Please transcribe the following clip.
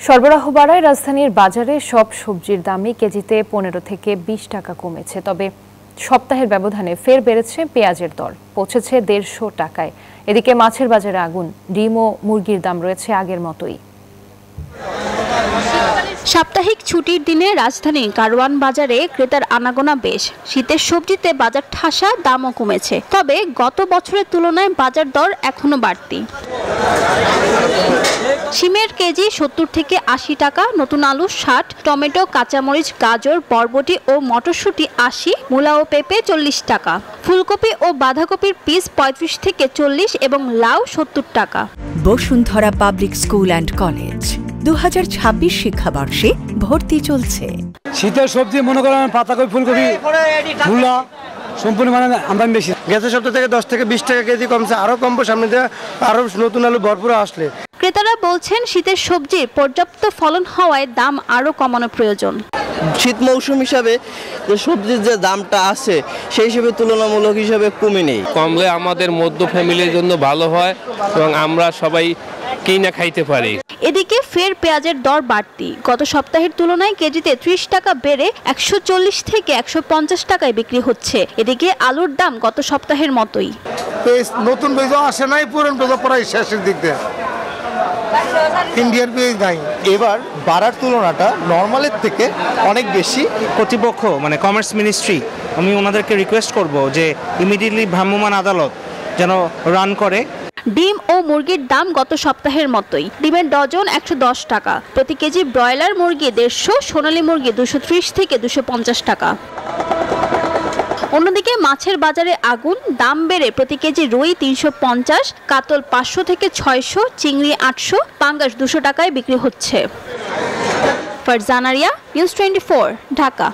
সরবরাহ বাড়ায় রাজধানীর বাজারে সব সবজির দামই কেজিতে 15 থেকে 20 টাকা কমেছে। তবে সপ্তাহের ব্যবধানে ফের বেড়েছে পেঁয়াজের দর, পৌঁছেছে 150 টাকায়। এদিকে মাছের বাজারে আগুন, ডিম ও মুরগির দাম রয়েছে আগের মতোই। সাপ্তাহিক ছুটির দিনে রাজধানী কারওয়ান বাজারে ক্রেতার আনাগোনা বেশ। শীতের সবজিতে বাজার ঠাসা, দামও কমেছে। তবে গত বছরের তুলনায় বাজার দর এখনো বাড়তি। শিমের কেজি 70 থেকে 80 টাকা, নতুন আলু 60, টমেটো, কাঁচামরিচ, গাজর, বরবটি ও মটরশুঁটি 80, মূলা ও পেঁপে 40 টাকা। ফুলকপি ও বাঁধাকপির পিস 35 থেকে 40 এবং লাউ 70 টাকা। Bashundhara public school and college 2026 শিক্ষাবর্ষে ভর্তি চলছে। শীতের সবজি মনে করেন পাতাকপি, ফুলকপি, মূলা সম্পূর্ণ মানে আমদানি বেশি। গেছে সপ্তাহ থেকে 10 থেকে 20 টাকা কেজি কমছে, আরো কমবো সামনে দিয়ে, আরো নতুন আলু ভরপুর আসলে। ক্রেতারা বলছেন শীতের সবজির পর্যাপ্ত ফলন হওয়ায় দাম আরো কমানো প্রয়োজন। শীত মৌসুম হিসাবে যে সবজির যে দামটা আছে সেই হিসেবে তুলনামূলক হিসাবে কমে নেই। কমলে আমাদের মধ্য ফ্যামিলির জন্য ভালো হয় এবং আমরা সবাই কিনে খাইতে পারি। এদিকে ফের পেঁয়াজের দর বাড়তি। গত সপ্তাহের তুলনায় কেজিতে 30 টাকা বেড়ে 140 থেকে 150 টাকায় বিক্রি হচ্ছে। এদিকে আলুর দাম গত সপ্তাহের মতোই। নতুন পেঁয়াজ আসে নাই, পুরনো পেঁয়াজ প্রায় শেষের দিক দিয়ে। ইন্ডিয়ার পেঁয়াজ নাই। এবার বাড়ার তুলনাটা নর্মালের থেকে অনেক বেশি। কর্তৃপক্ষ মানে কমার্স মিনিস্ট্রি, আমি ওনাদেরকে রিকোয়েস্ট করব যে ইমিডিয়েটলি ভ্রাম্যমাণ আদালত যেন রান করে। ডিম ও মুরগির দাম গত সপ্তাহের মতোই। ডিমের ডজন 110 টাকা, প্রতি কেজি ব্রয়লার মুরগি 150, সোনালী মুরগি 230 থেকে 250 টাকা। অন্যদিকে মাছের বাজারে আগুন, দাম বেড়ে প্রতি কেজি রুই 350, কাতল 500 থেকে 600, চিংড়ি 800, পাঙ্গাস 200 টাকায় বিক্রি হচ্ছে। ফারজানা রিয়া, নিউজ 24, ঢাকা।